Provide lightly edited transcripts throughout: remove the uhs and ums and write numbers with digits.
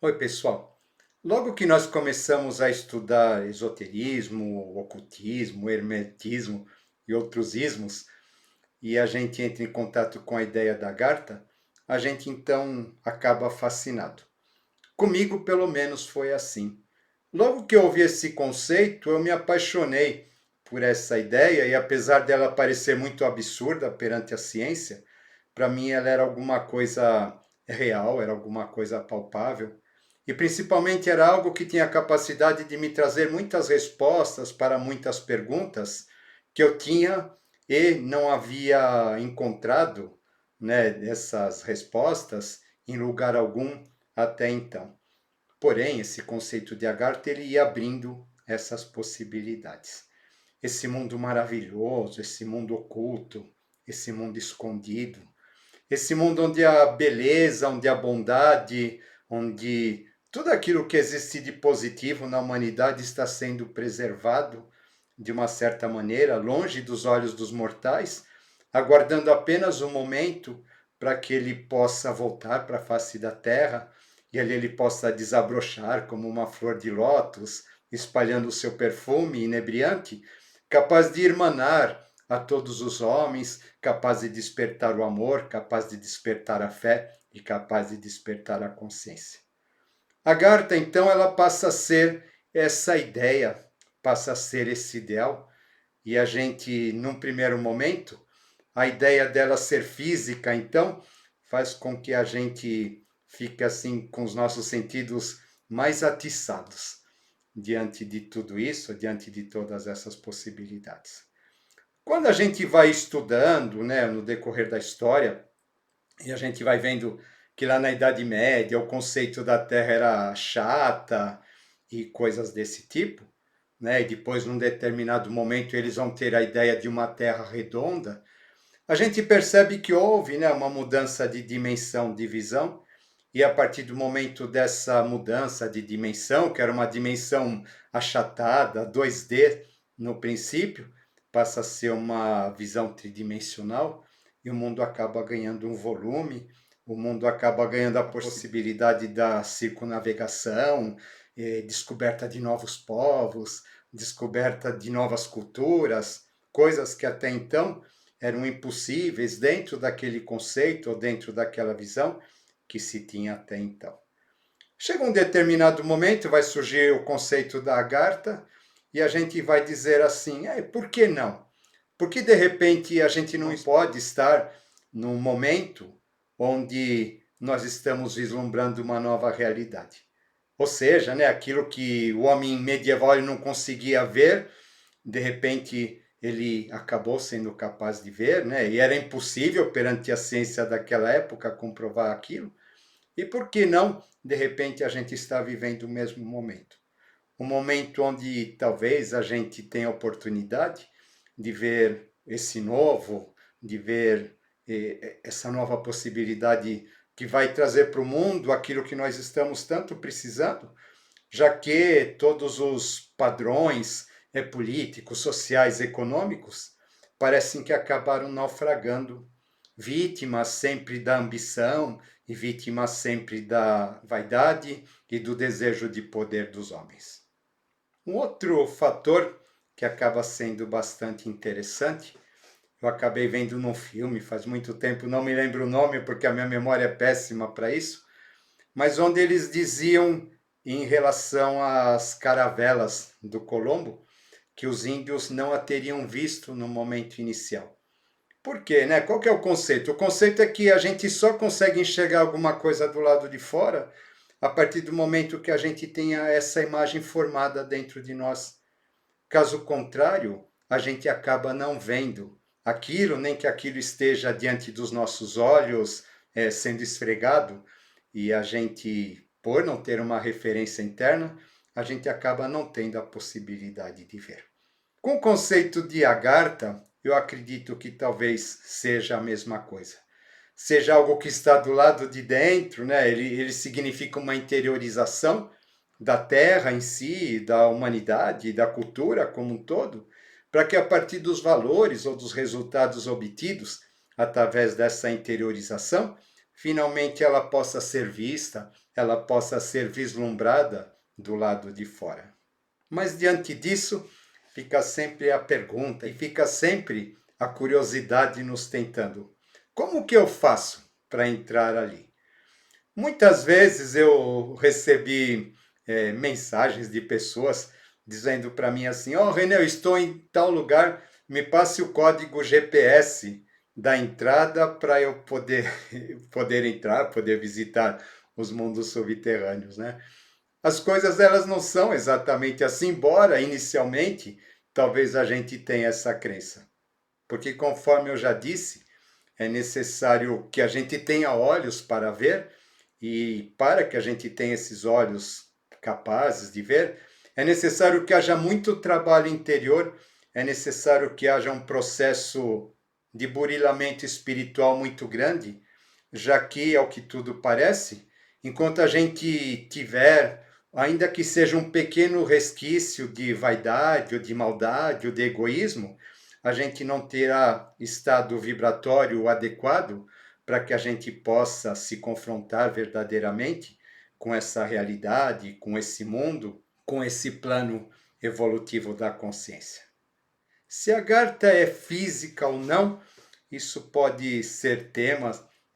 Oi, pessoal. Logo que nós começamos a estudar esoterismo, ocultismo, hermetismo e outros ismos, e a gente entra em contato com a ideia da Garta, a gente então acaba fascinado. Comigo, pelo menos, foi assim. Logo que eu ouvi esse conceito, eu me apaixonei por essa ideia, e apesar dela parecer muito absurda perante a ciência, para mim ela era alguma coisa real, era alguma coisa palpável. E principalmente era algo que tinha a capacidade de me trazer muitas respostas para muitas perguntas que eu tinha e não havia encontrado, né, essas respostas em lugar algum até então. Porém, esse conceito de Agartha ele ia abrindo essas possibilidades. Esse mundo maravilhoso, esse mundo oculto, esse mundo escondido, esse mundo onde a beleza, onde a bondade, onde tudo aquilo que existe de positivo na humanidade está sendo preservado de uma certa maneira, longe dos olhos dos mortais, aguardando apenas um momento para que ele possa voltar para a face da terra e ali ele possa desabrochar como uma flor de lótus, espalhando o seu perfume inebriante, capaz de irmanar a todos os homens, capaz de despertar o amor, capaz de despertar a fé e capaz de despertar a consciência. A Garta, então, ela passa a ser essa ideia, passa a ser esse ideal, e a gente, num primeiro momento, a ideia dela ser física, então, faz com que a gente fique assim com os nossos sentidos mais atiçados diante de tudo isso, diante de todas essas possibilidades. Quando a gente vai estudando, né, no decorrer da história, e a gente vai vendo que lá na Idade Média o conceito da Terra era chata e coisas desse tipo, né? E depois, num determinado momento, eles vão ter a ideia de uma Terra redonda. A gente percebe que houve, né, uma mudança de dimensão, de visão, e a partir do momento dessa mudança de dimensão, que era uma dimensão achatada, 2D no princípio, passa a ser uma visão tridimensional e o mundo acaba ganhando um volume, o mundo acaba ganhando a possibilidade da circunnavegação, descoberta de novos povos, descoberta de novas culturas, coisas que até então eram impossíveis dentro daquele conceito ou dentro daquela visão que se tinha até então. Chega um determinado momento, vai surgir o conceito da Agartha e a gente vai dizer assim, por que não? Porque de repente a gente não pode estar num momento onde nós estamos vislumbrando uma nova realidade. Ou seja, né, aquilo que o homem medieval não conseguia ver, de repente ele acabou sendo capaz de ver, né? E era impossível perante a ciência daquela época comprovar aquilo. E por que não, de repente, a gente está vivendo o mesmo momento? Um momento onde talvez a gente tenha a oportunidade de ver esse novo, de ver essa nova possibilidade que vai trazer para o mundo aquilo que nós estamos tanto precisando, já que todos os padrões políticos, sociais, econômicos parecem que acabaram naufragando, vítimas sempre da ambição e vítimas sempre da vaidade e do desejo de poder dos homens. Um outro fator que acaba sendo bastante interessante, eu acabei vendo num filme faz muito tempo, não me lembro o nome porque a minha memória é péssima para isso, mas onde eles diziam em relação às caravelas do Colombo que os índios não a teriam visto no momento inicial. Por quê, né? Qual que é o conceito? O conceito é que a gente só consegue enxergar alguma coisa do lado de fora a partir do momento que a gente tenha essa imagem formada dentro de nós. Caso contrário, a gente acaba não vendo aquilo, nem que aquilo esteja diante dos nossos olhos, sendo esfregado, e a gente, por não ter uma referência interna, a gente acaba não tendo a possibilidade de ver. Com o conceito de Agartha, eu acredito que talvez seja a mesma coisa. Seja algo que está do lado de dentro, né? Ele significa uma interiorização da Terra em si, da humanidade, da cultura como um todo, para que a partir dos valores ou dos resultados obtidos através dessa interiorização, finalmente ela possa ser vista, ela possa ser vislumbrada do lado de fora. Mas diante disso, fica sempre a pergunta e fica sempre a curiosidade nos tentando. Como que eu faço para entrar ali? Muitas vezes eu recebi mensagens de pessoas dizendo para mim assim: "Ó, René, eu estou em tal lugar, me passe o código GPS da entrada para eu poder entrar, poder visitar os mundos subterrâneos, né?" As coisas elas não são exatamente assim, embora inicialmente talvez a gente tenha essa crença. Porque conforme eu já disse, é necessário que a gente tenha olhos para ver, e para que a gente tenha esses olhos capazes de ver, é necessário que haja muito trabalho interior, é necessário que haja um processo de burilamento espiritual muito grande, já que, ao que tudo parece, enquanto a gente tiver, ainda que seja um pequeno resquício de vaidade, ou de maldade, ou de egoísmo, a gente não terá estado vibratório adequado para que a gente possa se confrontar verdadeiramente com essa realidade, com esse mundo, com esse plano evolutivo da consciência. Se a Garta é física ou não, isso pode ser tema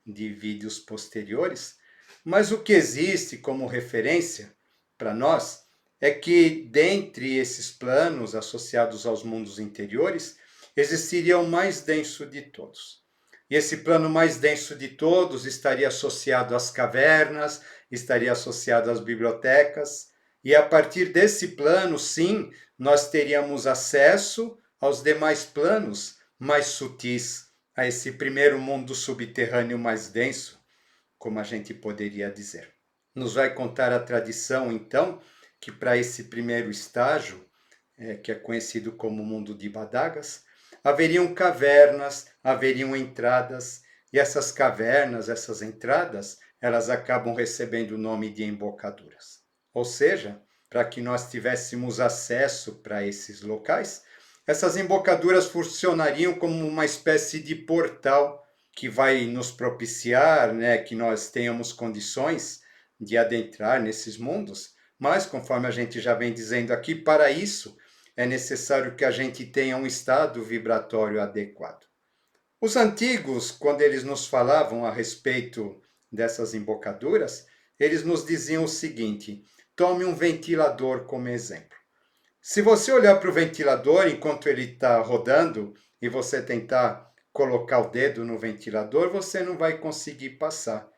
de vídeos posteriores, mas o que existe como referência para nós é que, dentre esses planos associados aos mundos interiores, existiria o mais denso de todos. E esse plano mais denso de todos estaria associado às cavernas, estaria associado às bibliotecas, e a partir desse plano, sim, nós teríamos acesso aos demais planos mais sutis, a esse primeiro mundo subterrâneo mais denso, como a gente poderia dizer. Nos vai contar a tradição, então, que para esse primeiro estágio, que é conhecido como mundo de Badagas, haveriam cavernas, haveriam entradas, e essas cavernas, essas entradas, elas acabam recebendo o nome de embocaduras. Ou seja, para que nós tivéssemos acesso para esses locais, essas embocaduras funcionariam como uma espécie de portal que vai nos propiciar, né, que nós tenhamos condições de adentrar nesses mundos, mas conforme a gente já vem dizendo aqui, para isso é necessário que a gente tenha um estado vibratório adequado. Os antigos, quando eles nos falavam a respeito dessas embocaduras, eles nos diziam o seguinte: tome um ventilador como exemplo. Se você olhar para o ventilador enquanto ele está rodando e você tentar colocar o dedo no ventilador, você não vai conseguir passar.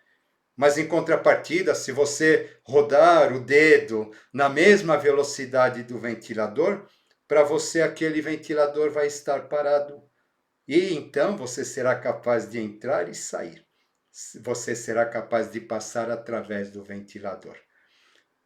Mas em contrapartida, se você rodar o dedo na mesma velocidade do ventilador, para você aquele ventilador vai estar parado. E então você será capaz de entrar e sair. Você será capaz de passar através do ventilador.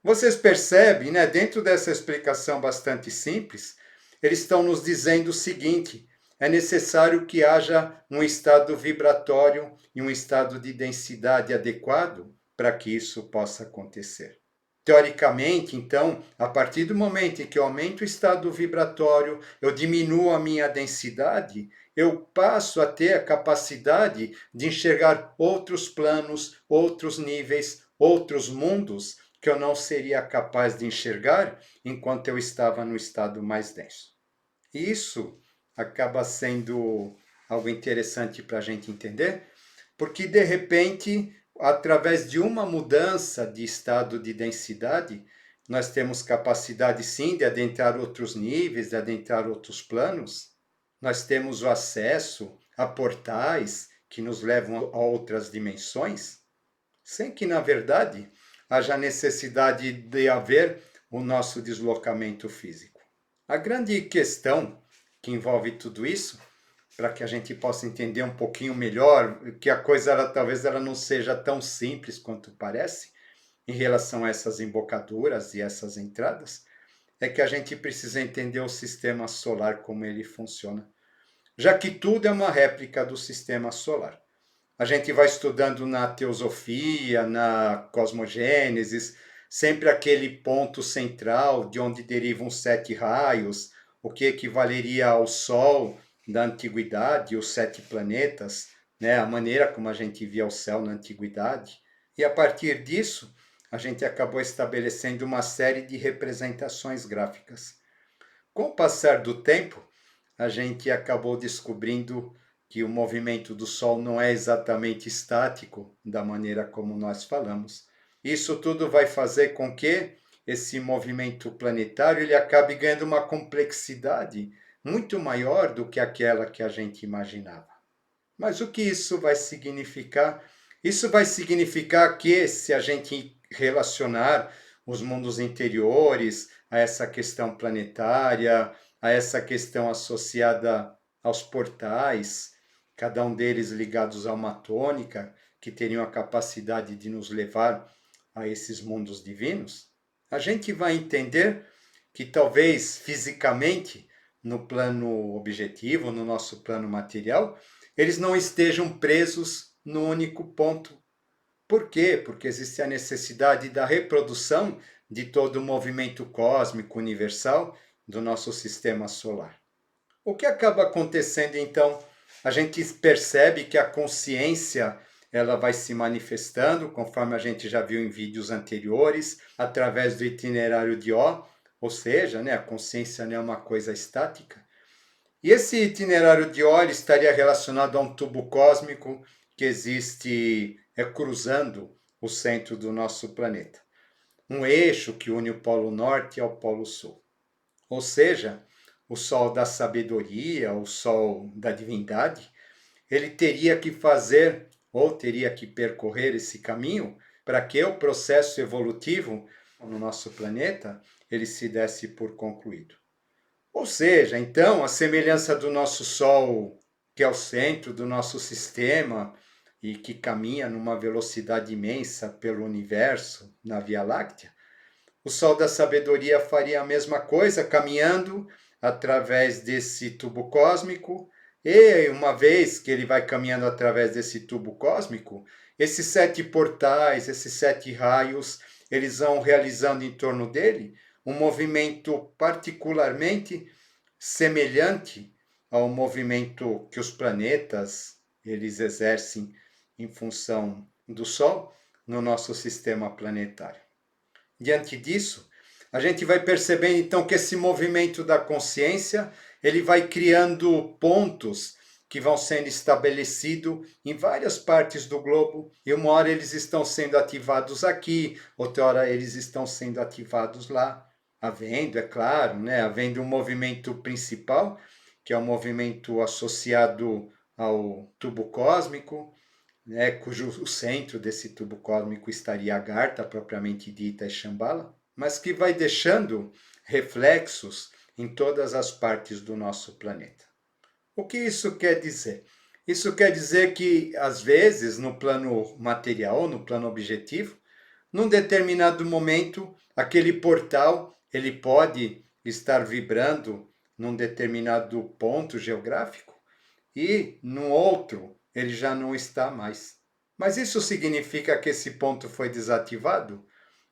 Vocês percebem, né? Dentro dessa explicação bastante simples, eles estão nos dizendo o seguinte: é necessário que haja um estado vibratório e um estado de densidade adequado para que isso possa acontecer. Teoricamente, então, a partir do momento em que eu aumento o estado vibratório, eu diminuo a minha densidade, eu passo a ter a capacidade de enxergar outros planos, outros níveis, outros mundos que eu não seria capaz de enxergar enquanto eu estava no estado mais denso. Isso acaba sendo algo interessante para a gente entender, porque de repente, através de uma mudança de estado de densidade, nós temos capacidade sim de adentrar outros níveis, de adentrar outros planos. Nós temos o acesso a portais que nos levam a outras dimensões, sem que, na verdade, haja necessidade de haver o nosso deslocamento físico. A grande questão que envolve tudo isso, para que a gente possa entender um pouquinho melhor, que a coisa talvez ela não seja tão simples quanto parece, em relação a essas embocaduras e essas entradas, é que a gente precisa entender o sistema solar, como ele funciona. Já que tudo é uma réplica do sistema solar. A gente vai estudando na teosofia, na cosmogênesis, sempre aquele ponto central de onde derivam os 7 raios, o que equivaleria ao Sol da antiguidade, os 7 planetas, né, a maneira como a gente via o céu na antiguidade. E a partir disso, a gente acabou estabelecendo uma série de representações gráficas. Com o passar do tempo, a gente acabou descobrindo que o movimento do Sol não é exatamente estático da maneira como nós falamos. Isso tudo vai fazer com que esse movimento planetário ele acabe ganhando uma complexidade muito maior do que aquela que a gente imaginava. Mas o que isso vai significar? Isso vai significar que, se a gente relacionar os mundos interiores a essa questão planetária, a essa questão associada aos portais, cada um deles ligados a uma tônica, que teriam a capacidade de nos levar a esses mundos divinos, a gente vai entender que talvez fisicamente, no plano objetivo, no nosso plano material, eles não estejam presos no único ponto. Por quê? Porque existe a necessidade da reprodução de todo o movimento cósmico universal do nosso sistema solar. O que acaba acontecendo então? A gente percebe que a consciência ela vai se manifestando, conforme a gente já viu em vídeos anteriores, através do itinerário de Ó, ou seja, né, a consciência não é uma coisa estática. E esse itinerário de Ó estaria relacionado a um tubo cósmico que existe cruzando o centro do nosso planeta. Um eixo que une o Polo Norte ao Polo Sul. Ou seja, o Sol da sabedoria, o Sol da divindade, ele teria que fazer ou teria que percorrer esse caminho para que o processo evolutivo no nosso planeta ele se desse por concluído. Ou seja, então, a semelhança do nosso Sol, que é o centro do nosso sistema e que caminha numa velocidade imensa pelo universo, na Via Láctea, o Sol da sabedoria faria a mesma coisa, caminhando através desse tubo cósmico, e uma vez que ele vai caminhando através desse tubo cósmico, esses 7 portais, esses 7 raios, eles vão realizando em torno dele um movimento particularmente semelhante ao movimento que os planetas eles exercem em função do Sol no nosso sistema planetário. Diante disso, a gente vai percebendo então que esse movimento da consciência, ele vai criando pontos que vão sendo estabelecidos em várias partes do globo, e uma hora eles estão sendo ativados aqui, outra hora eles estão sendo ativados lá, havendo, é claro, né, havendo um movimento principal, que é o movimento associado ao tubo cósmico, né, cujo o centro desse tubo cósmico estaria Agartha, propriamente dita, e Shambhala, mas que vai deixando reflexos em todas as partes do nosso planeta. O que isso quer dizer? Isso quer dizer que, às vezes, no plano material, no plano objetivo, num determinado momento, aquele portal ele pode estar vibrando num determinado ponto geográfico e no outro ele já não está mais. Mas isso significa que esse ponto foi desativado?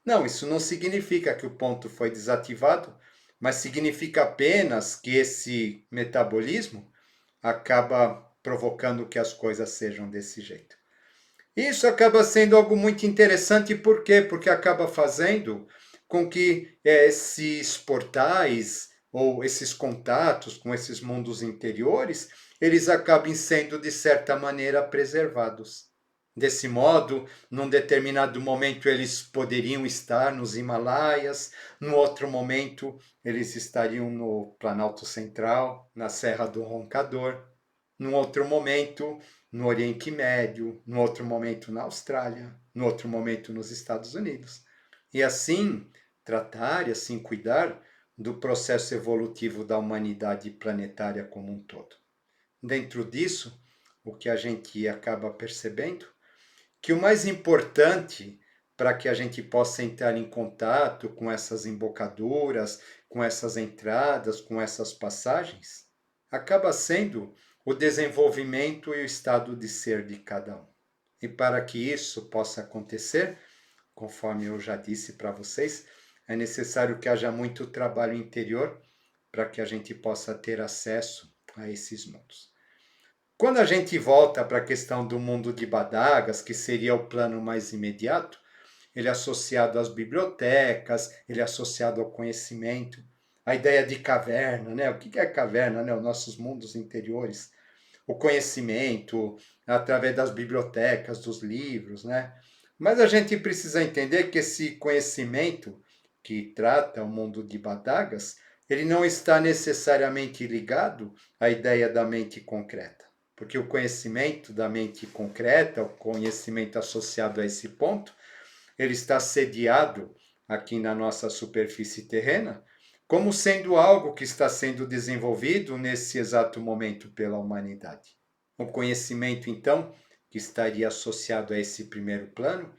Não, isso não significa que o ponto foi desativado, mas significa apenas que esse metabolismo acaba provocando que as coisas sejam desse jeito. Isso acaba sendo algo muito interessante, por quê? Porque acaba fazendo com que esses portais ou esses contatos com esses mundos interiores, eles acabem sendo, de certa maneira, preservados. Desse modo, num determinado momento eles poderiam estar nos Himalaias, no outro momento eles estariam no Planalto Central, na Serra do Roncador, num outro momento no Oriente Médio, no outro momento na Austrália, no outro momento nos Estados Unidos. E assim tratar e assim cuidar do processo evolutivo da humanidade planetária como um todo. Dentro disso, o que a gente acaba percebendo que o mais importante para que a gente possa entrar em contato com essas embocaduras, com essas entradas, com essas passagens, acaba sendo o desenvolvimento e o estado de ser de cada um. E para que isso possa acontecer, conforme eu já disse para vocês, é necessário que haja muito trabalho interior para que a gente possa ter acesso a esses mundos. Quando a gente volta para a questão do mundo de Badagas, que seria o plano mais imediato, ele é associado às bibliotecas, ele é associado ao conhecimento, a ideia de caverna, né? O que é caverna, né? Os nossos mundos interiores, o conhecimento através das bibliotecas, dos livros, né? Mas a gente precisa entender que esse conhecimento que trata o mundo de Badagas, ele não está necessariamente ligado à ideia da mente concreta. Porque o conhecimento da mente concreta, o conhecimento associado a esse ponto, ele está sediado aqui na nossa superfície terrena, como sendo algo que está sendo desenvolvido nesse exato momento pela humanidade. O conhecimento, então, que estaria associado a esse primeiro plano,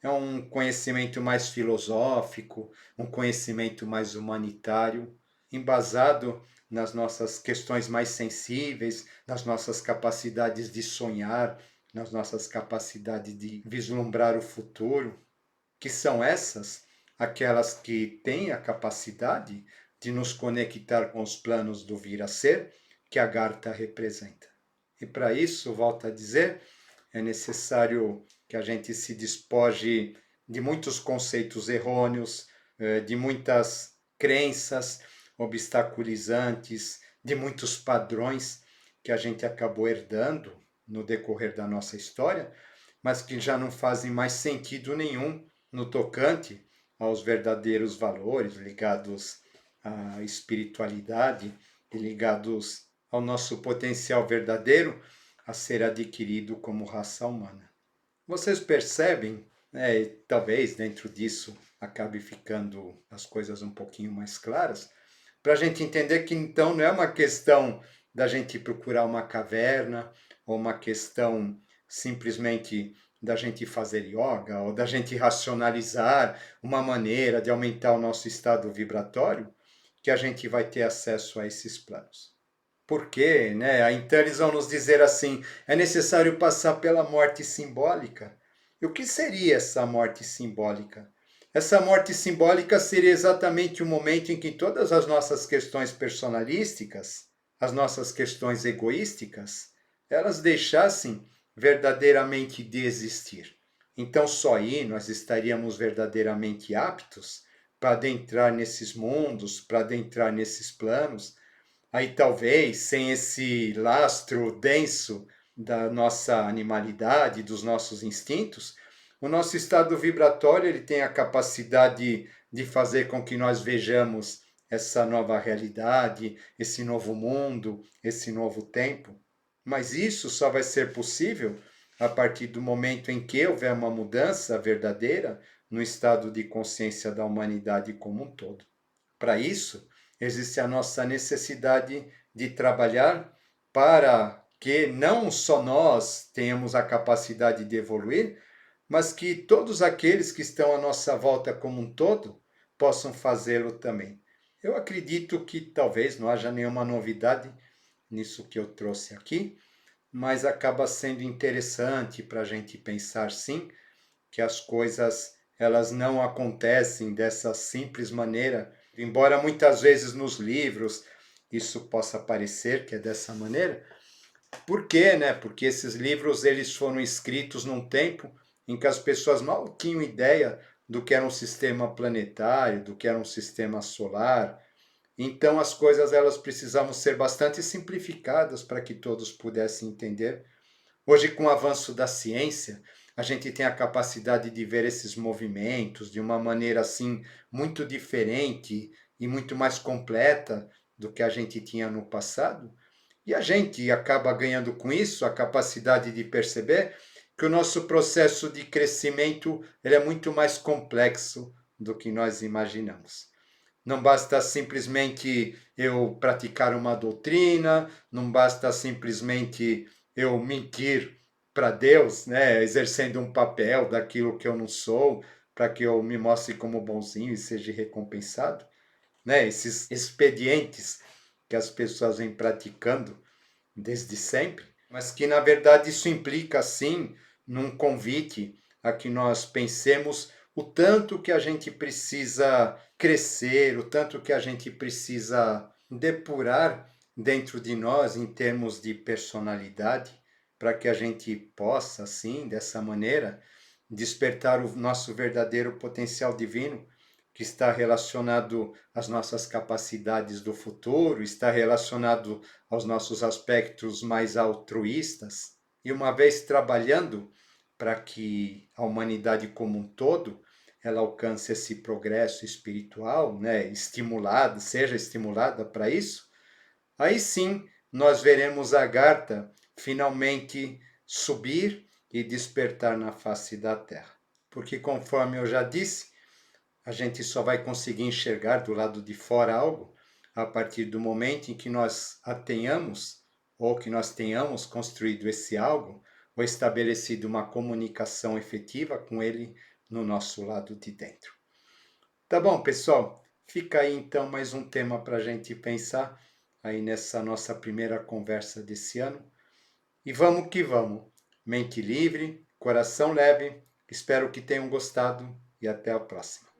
é um conhecimento mais filosófico, um conhecimento mais humanitário, embasado nas nossas questões mais sensíveis, nas nossas capacidades de sonhar, nas nossas capacidades de vislumbrar o futuro, que são essas aquelas que têm a capacidade de nos conectar com os planos do vir a ser que a Garta representa. E para isso, volto a dizer, é necessário que a gente se despoje de muitos conceitos errôneos, de muitas crenças obstaculizantes, de muitos padrões que a gente acabou herdando no decorrer da nossa história, mas que já não fazem mais sentido nenhum no tocante aos verdadeiros valores ligados à espiritualidade e ligados ao nosso potencial verdadeiro a ser adquirido como raça humana. Vocês percebem, né, e talvez dentro disso acabe ficando as coisas um pouquinho mais claras, para a gente entender que então não é uma questão da gente procurar uma caverna ou uma questão simplesmente da gente fazer yoga ou da gente racionalizar uma maneira de aumentar o nosso estado vibratório que a gente vai ter acesso a esses planos. Por quê? Né? Então eles vão nos dizer assim, é necessário passar pela morte simbólica. E o que seria essa morte simbólica? Essa morte simbólica seria exatamente o momento em que todas as nossas questões personalísticas, as nossas questões egoísticas, elas deixassem verdadeiramente de existir. Então só aí nós estaríamos verdadeiramente aptos para adentrar nesses mundos, para adentrar nesses planos. Aí talvez, sem esse lastro denso da nossa animalidade, dos nossos instintos, o nosso estado vibratório ele tem a capacidade de fazer com que nós vejamos essa nova realidade, esse novo mundo, esse novo tempo. Mas isso só vai ser possível a partir do momento em que houver uma mudança verdadeira no estado de consciência da humanidade como um todo. Para isso, existe a nossa necessidade de trabalhar para que não só nós tenhamos a capacidade de evoluir, mas que todos aqueles que estão à nossa volta como um todo possam fazê-lo também. Eu acredito que talvez não haja nenhuma novidade nisso que eu trouxe aqui, mas acaba sendo interessante para a gente pensar sim que as coisas elas não acontecem dessa simples maneira, embora muitas vezes nos livros isso possa parecer que é dessa maneira. Por quê, né? Porque esses livros eles foram escritos num tempo em que as pessoas mal tinham ideia do que era um sistema planetário, do que era um sistema solar. Então as coisas elas precisavam ser bastante simplificadas para que todos pudessem entender. Hoje, com o avanço da ciência, a gente tem a capacidade de ver esses movimentos de uma maneira assim muito diferente e muito mais completa do que a gente tinha no passado. E a gente acaba ganhando com isso a capacidade de perceber que o nosso processo de crescimento ele é muito mais complexo do que nós imaginamos. Não basta simplesmente eu praticar uma doutrina, não basta simplesmente eu mentir para Deus, né, exercendo um papel daquilo que eu não sou, para que eu me mostre como bonzinho e seja recompensado, né? Esses expedientes que as pessoas vêm praticando desde sempre, mas que na verdade isso implica sim num convite a que nós pensemos o tanto que a gente precisa crescer, o tanto que a gente precisa depurar dentro de nós em termos de personalidade, para que a gente possa, assim, dessa maneira, despertar o nosso verdadeiro potencial divino, que está relacionado às nossas capacidades do futuro, está relacionado aos nossos aspectos mais altruístas. E uma vez trabalhando para que a humanidade como um todo ela alcance esse progresso espiritual, né, estimulada, seja estimulada para isso, aí sim nós veremos a Agartha finalmente subir e despertar na face da Terra. Porque, conforme eu já disse, a gente só vai conseguir enxergar do lado de fora algo a partir do momento em que nós a tenhamos, ou que nós tenhamos construído esse algo, ou estabelecido uma comunicação efetiva com ele no nosso lado de dentro. Tá bom, pessoal? Fica aí então mais um tema para a gente pensar aí nessa nossa primeira conversa desse ano. E vamos que vamos. Mente livre, coração leve. Espero que tenham gostado e até a próxima.